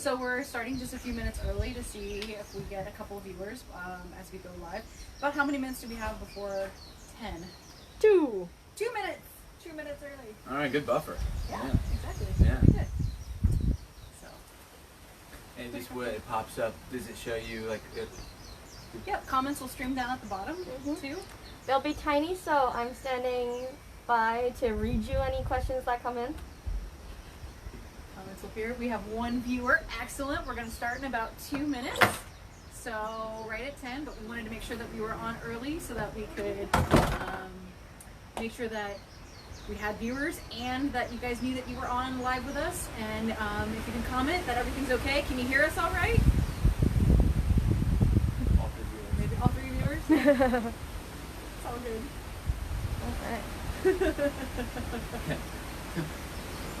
So we're starting just a few minutes early to see if we get a couple of viewers as we go live. About how many minutes do we have before 10? 2. 2 minutes. 2 minutes early. All right, good buffer. Yeah, exactly. Yeah. Pretty good. So. And just what it pops up, does it show you like? Yep, comments will stream down at the bottom too. They'll be tiny, so I'm standing by to read you any questions that come in. Comments will appear. We have one viewer. Excellent. We're going to start in about 2 minutes. So right at 10, but we wanted to make sure that we were on early so that we could make sure that we had viewers and that you guys knew that you were on live with us. And if you can comment that everything's okay. Can you hear us all right? All three viewers. Maybe all 3 viewers? It's all good. Okay.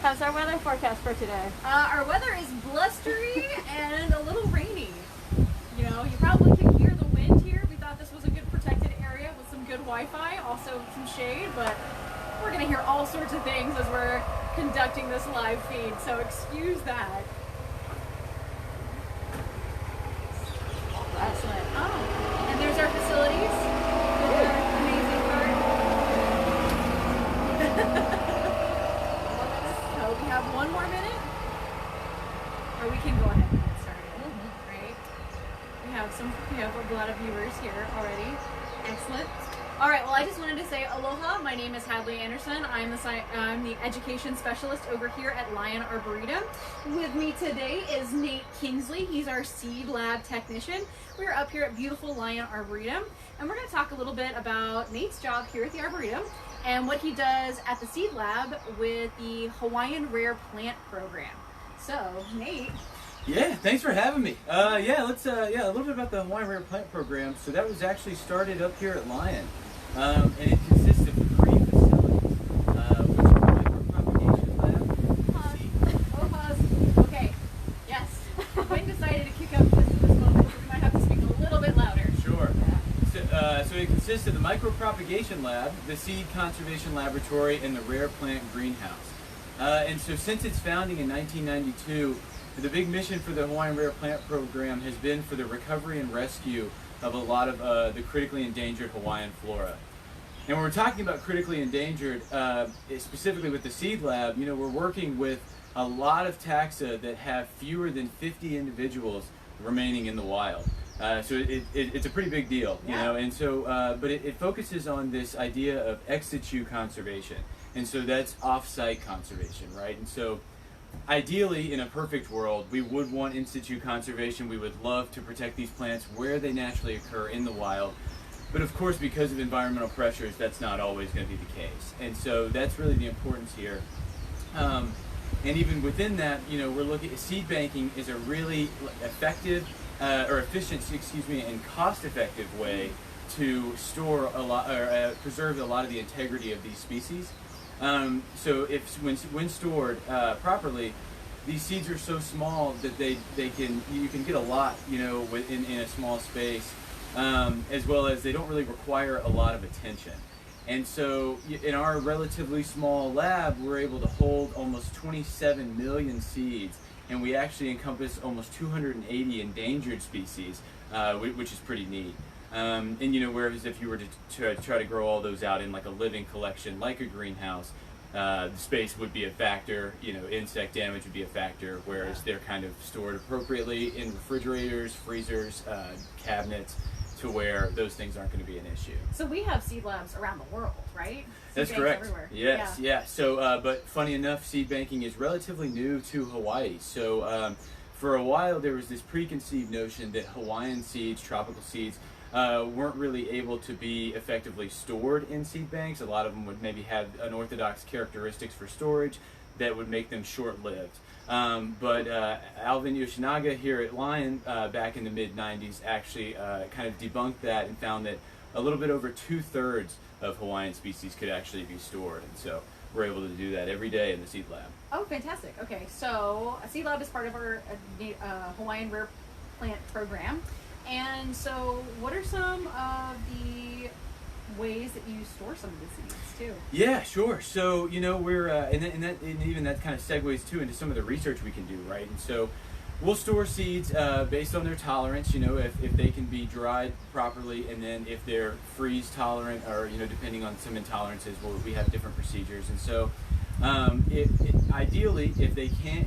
How's our weather forecast for today? Our weather is blustery and a little rainy. You know, you probably can hear the wind here. We thought this was a good protected area with some good Wi-Fi, also some shade, but we're going to hear all sorts of things as we're conducting this live feed, so excuse that. Excellent. Oh, and there's our facilities with our amazing card. So we have 1 more minute, or we can go ahead and get started. Right? We have a lot of viewers here already. Excellent. All right. Well, I just wanted to say aloha. My name is Hadley Anderson. I'm the education specialist over here at Lion Arboretum. With me today is Nate Kingsley. He's our seed lab technician. We're up here at beautiful Lion Arboretum, and we're going to talk a little bit about Nate's job here at the Arboretum and what he does at the seed lab with the Hawaiian Rare Plant Program. So, Nate. Yeah, thanks for having me. Let's a little bit about the Hawaiian Rare Plant Program. So that was actually started up here at Lion, and it consists of 3 facilities, which are the micropropagation lab. Pause. Okay. Yes. Quinn decided to kick up just at this moment, so we might have to speak a little bit louder. Sure. So it consists of the micropropagation lab, the seed conservation laboratory, and the rare plant greenhouse. And so since its founding in 1992, the big mission for the Hawaiian Rare Plant Program has been for the recovery and rescue of a lot of the critically endangered Hawaiian flora. And when we're talking about critically endangered, specifically with the seed lab, you know, we're working with a lot of taxa that have fewer than 50 individuals remaining in the wild. So it's a pretty big deal, you know, and so, but it focuses on this idea of ex situ conservation. And so that's off-site conservation, right? And so ideally, in a perfect world, we would want in situ conservation. We would love to protect these plants where they naturally occur in the wild. But of course, because of environmental pressures, that's not always going to be the case. And so that's really the importance here. And even within that, you know, we're looking at seed banking is a really effective efficient, and cost-effective way to store a lot or preserve a lot of the integrity of these species. So when stored properly, these seeds are so small that you can get a lot, you know, in a small space, as well as they don't really require a lot of attention. And so in our relatively small lab, we're able to hold almost 27 million seeds, and we actually encompass almost 280 endangered species, which is pretty neat. And you know, whereas if you were to try to grow all those out in like a living collection, like a greenhouse, the space would be a factor. You know, insect damage would be a factor. Whereas they're kind of stored appropriately in refrigerators, freezers, cabinets, to where those things aren't going to be an issue. So we have seed labs around the world, right? That's correct. Everywhere. Yes, yeah. So, but funny enough, seed banking is relatively new to Hawaii. So, for a while there was this preconceived notion that Hawaiian seeds, tropical seeds, weren't really able to be effectively stored in seed banks. A lot of them would maybe have unorthodox characteristics for storage that would make them short-lived. But Alvin Yoshinaga here at Lion back in the mid-90s actually kind of debunked that and found that a little bit over 2/3 of Hawaiian species could actually be stored. And so we're able to do that every day in the seed lab. Oh, fantastic. Okay, so a seed lab is part of our Hawaiian Rare Plant Program. And so what are some of the ways that you store some of the seeds too? Yeah, sure. So, you know, we're and even that kind of segues too into some of the research we can do, right? And so we'll store seeds based on their tolerance, if they can be dried properly, and then if they're freeze tolerant, or depending on some intolerances, we have different procedures. And so ideally, if they can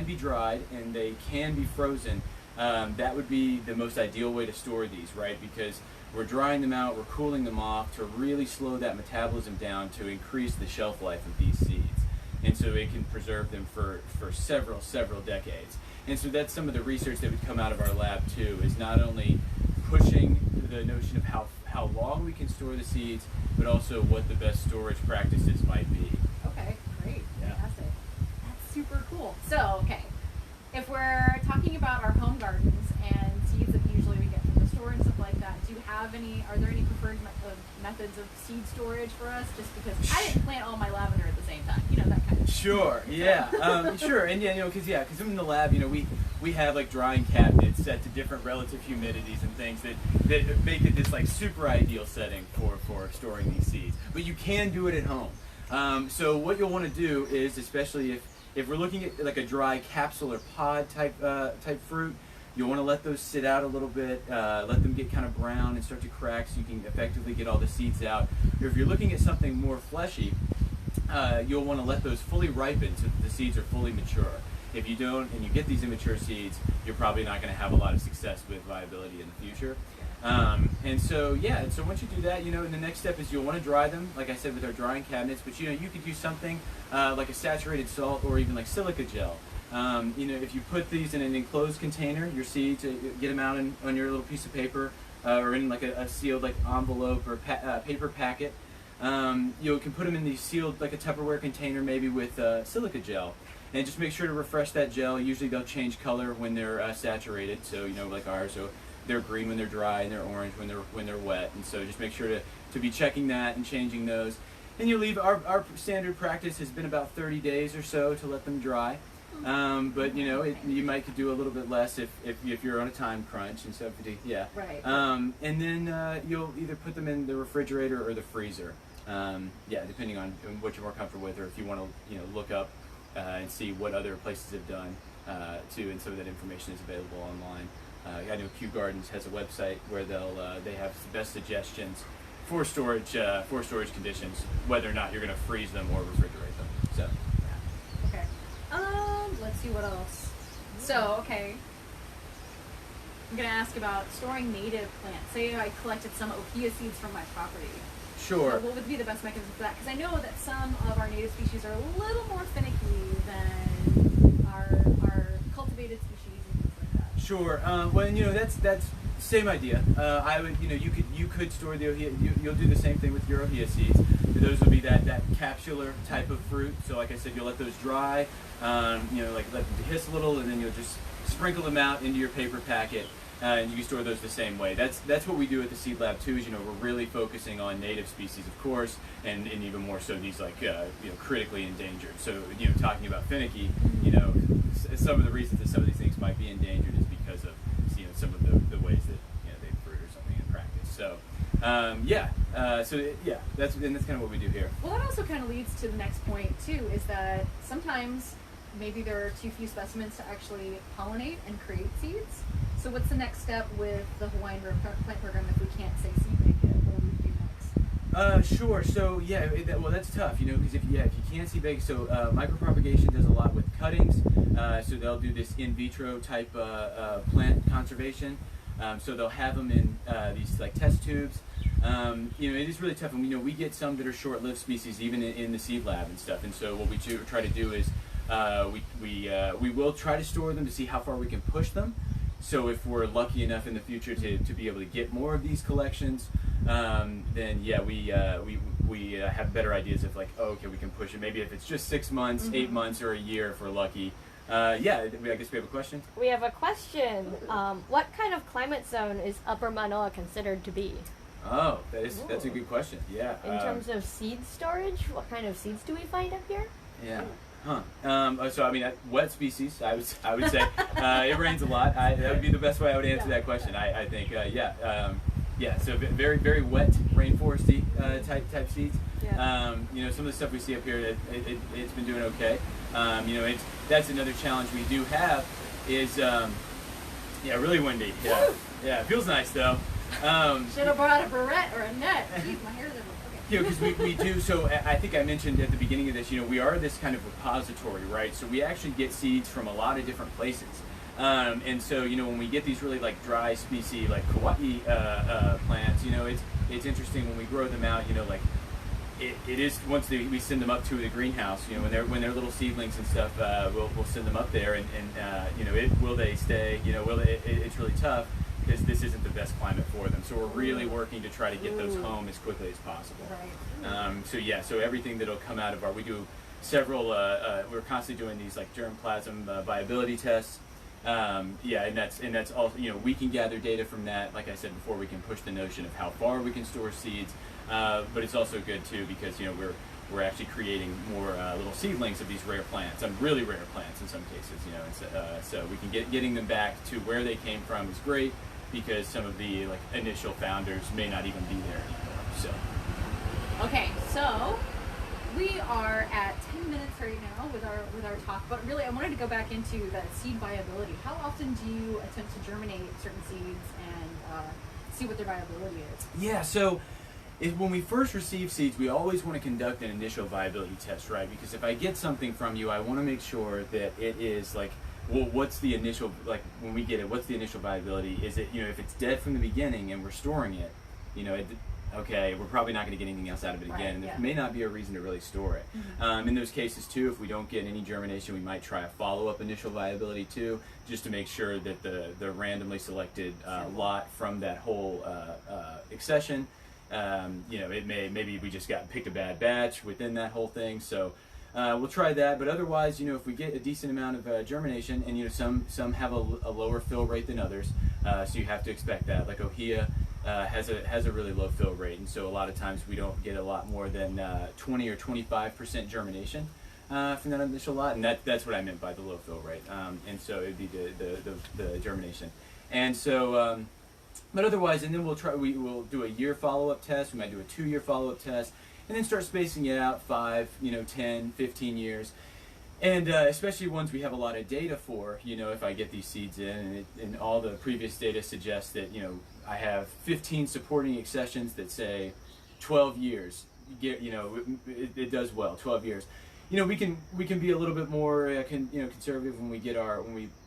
be dried and they can be frozen, that would be the most ideal way to store these, right? Because we're drying them out, we're cooling them off to really slow that metabolism down to increase the shelf life of these seeds. And so it can preserve them for several decades. And so that's some of the research that would come out of our lab too, is not only pushing the notion of how long we can store the seeds, but also what the best storage practices might be. Okay, great. Yeah. Fantastic. That's super cool. So, okay, if we're talking about our home gardens and seeds that usually we get from the store and stuff like that, are there any preferred methods of seed storage for us? Just because I didn't plant all my lavender at the same time, that kind of. Sure, yeah, sure, and because in the lab, we have like drying cabinets set to different relative humidities and things that make it this like super ideal setting for storing these seeds. But you can do it at home. So what you'll want to do is, especially if we're looking at like a dry capsule or pod type fruit, you'll want to let those sit out a little bit, let them get kind of brown and start to crack so you can effectively get all the seeds out. Or if you're looking at something more fleshy, you'll want to let those fully ripen so that the seeds are fully mature. If you don't, and you get these immature seeds, you're probably not going to have a lot of success with viability in the future. And so once you do that, and the next step is you'll want to dry them, like I said, with our drying cabinets, but you could use something like a saturated salt or even like silica gel. If you put these in an enclosed container, your seeds, get them out on your little piece of paper, or in like a sealed like envelope or paper packet. You can put them in these sealed, like a Tupperware container, maybe with silica gel, and just make sure to refresh that gel. Usually they'll change color when they're saturated, so like ours, so they're green when they're dry and they're orange when they're wet, and so just make sure to be checking that and changing those. And you leave our standard practice has been about 30 days or so to let them dry. But you might could do a little bit less if you're on a time crunch, and so Right. And then you'll either put them in the refrigerator or the freezer. Depending on what you're more comfortable with, or if you want to look up and see what other places have done too, and some of that information is available online. I know Kew Gardens has a website where they have the best suggestions for storage conditions, whether or not you're going to freeze them or refrigerate them. So. Okay. Let's see what else. So, okay. I'm going to ask about storing native plants. Say I collected some ohia seeds from my property. Sure. So what would be the best mechanism for that? Because I know that some of our native species are a little more finicky than our cultivated species and things like that. Sure. Well, that's same idea. I would, you could store the ohia. You'll do the same thing with your ohia seeds. Those would be that capsular type of fruit. So, like I said, you'll let those dry. Like let them dehisce a little, and then you'll just sprinkle them out into your paper packet. And you can store those the same way. That's what we do at the Seed Lab too. Is we're really focusing on native species, of course, and even more so these like critically endangered. So talking about finicky, some of the reasons that some of these things might be endangered is because of some of the ways that they fruit or something in practice. So that's kind of what we do here. Well, that also kind of leads to the next point too, is that sometimes maybe there are too few specimens to actually pollinate and create seeds. So what's the next step with the Hawaiian plant program if we can't say seed bank it? What do we do next? Sure. So that's tough, because if you can't seed bank, so micropropagation does a lot with cuttings. So they'll do this in vitro type plant conservation. So they'll have them in these like test tubes. It is really tough, and we get some that are short-lived species even in the seed lab and stuff. And so what we try to do is we will try to store them to see how far we can push them. So if we're lucky enough in the future to be able to get more of these collections, then we have better ideas of like, we can push it. Maybe if it's just 6 months, 8 months, or a year if we're lucky. I guess we have a question. We have a question. What kind of climate zone is Upper Manoa considered to be? Oh, that's a good question. Yeah. In terms of seed storage, what kind of seeds do we find up here? Yeah. Huh. Wet species, I would say. It rains a lot. That would be the best way I would answer that question. I think. So very, very wet rainforesty type seeds. Yeah. You know, some of the stuff we see up here, it's been doing okay. You know, that's another challenge we do have is, yeah, really windy. Yeah, yeah, it feels nice though. Should have brought a barrette or a net. Jeez, my hair's everywhere. You know, because we do, so I think I mentioned at the beginning of this, you know, we are this kind of repository, right? So we actually get seeds from a lot of different places. And so, you know, when we get these really like dry species, like Hawai'i plants, you know, it's interesting when we grow them out, you know, like it is, once we send them up to the greenhouse, you know, when they're little seedlings and stuff, we'll send them up there and you know, will they stay, you know, it's really tough, because this isn't the best climate for them. So we're really working to try to get those home as quickly as possible. Right. So yeah, so everything that'll come out of we do several, we're constantly doing these like germplasm viability tests. Yeah, and that's all, you know, we can gather data from that. Like I said before, we can push the notion of how far we can store seeds, but it's also good too, because, you know, we're actually creating more little seedlings of these rare plants, really rare plants in some cases, you know, and so we can getting them back to where they came from is great, because some of the like initial founders may not even be there anymore. So Okay, so we are at 10 minutes right now with our talk, but really I wanted to go back into that seed viability. How often do you attempt to germinate certain seeds and see what their viability is? yeah, so when we first receive seeds, we always want to conduct an initial viability test, right? Because if I get something from you, I want to make sure that it is like, well, what's the initial, like when we get it, what's the initial viability? Is it, you know, if it's dead from the beginning and we're storing it, you know, okay, we're probably not going to get anything else out of it again, and there may not be a reason to really store it. In those cases too, if we don't get any germination, we might try a follow-up initial viability too, just to make sure that the randomly selected lot from that whole accession, you know, maybe we just picked a bad batch within that whole thing. So we'll try that, but otherwise, you know, if we get a decent amount of germination, and you know, some have a lower fill rate than others, so you have to expect that. Like Ohia has a really low fill rate, and so a lot of times we don't get a lot more than 20 or 25% germination from that initial lot, and that's what I meant by the low fill rate. And so it'd be the germination, and so. But otherwise, and then we'll do a year follow-up test. We might do a 2-year follow-up test, and then start spacing it out 5, you know, 10, 15 years. And especially ones we have a lot of data for, you know, if I get these seeds in, and all the previous data suggests that, you know, I have 15 supporting accessions that say 12 years, you know, it does well, 12 years. You know, we can be a little bit more conservative when we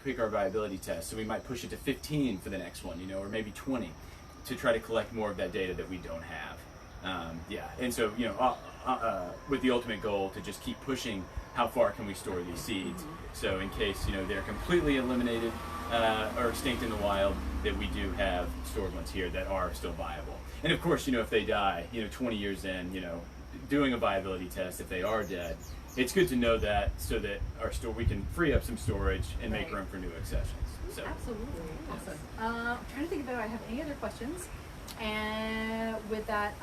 pick our viability test. So we might push it to 15 for the next one, you know, or maybe 20, to try to collect more of that data that we don't have. Yeah, and so, you know, with the ultimate goal to just keep pushing how far can we store these seeds. So in case, you know, they're completely eliminated or extinct in the wild, that we do have stored ones here that are still viable. And of course, you know, if they die, you know, 20 years in, you know, doing a viability test, if they are dead, it's good to know that, so that we can free up some storage and make room for new accessions. So Absolutely. Awesome. I'm trying to think if I have any other questions. And with that,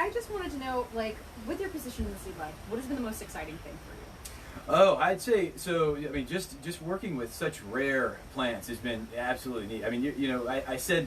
I just wanted to know, like, with your position in the seed lab, what has been the most exciting thing for you? Oh, I'd say, so, I mean, just working with such rare plants has been absolutely neat. I mean, you know, I said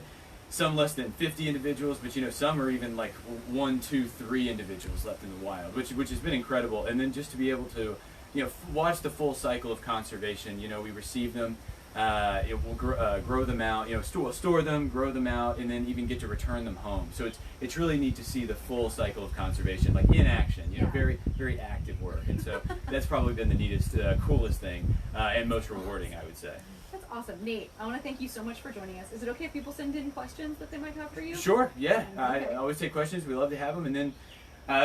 some less than 50 individuals, but, you know, some are even like 1, 2, 3 individuals left in the wild, which has been incredible. And then just to be able to, you know, watch the full cycle of conservation. You know, we receive them, it will grow them out, you know, store them, grow them out, and then even get to return them home. So it's really neat to see the full cycle of conservation, like in action. You know, very, very active work. And so that's probably been the neatest, coolest thing, and most rewarding, I would say. That's awesome. Nate, I want to thank you so much for joining us. Is it okay if people send in questions that they might have for you? Sure, yeah. Okay. I always take questions. We love to have them. And then,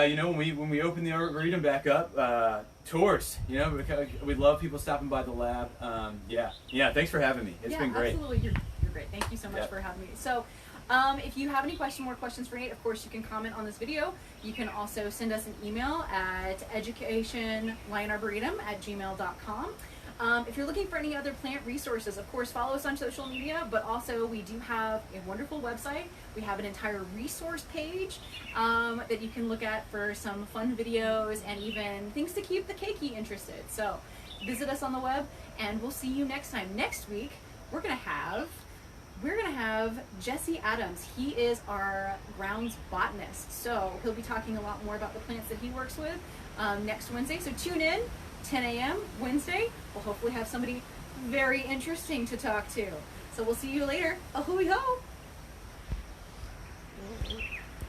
you know, when we open the Arboretum back up, tours, you know, we love people stopping by the lab. Yeah, thanks for having me. It's been great. Absolutely. You're great. Thank you so much for having me. So, if you have any more questions for Nate, of course, you can comment on this video. You can also send us an email at educationlionarboretum@gmail.com. If you're looking for any other plant resources, of course, follow us on social media, but also we do have a wonderful website. We have an entire resource page that you can look at for some fun videos and even things to keep the keiki interested. So visit us on the web, and we'll see you next time. Next week, we're going to have we're going to have Jesse Adams. He is our grounds botanist. So he'll be talking a lot more about the plants that he works with next Wednesday. So tune in, 10 a.m. Wednesday. We'll hopefully have somebody very interesting to talk to. So we'll see you later. A hui ho!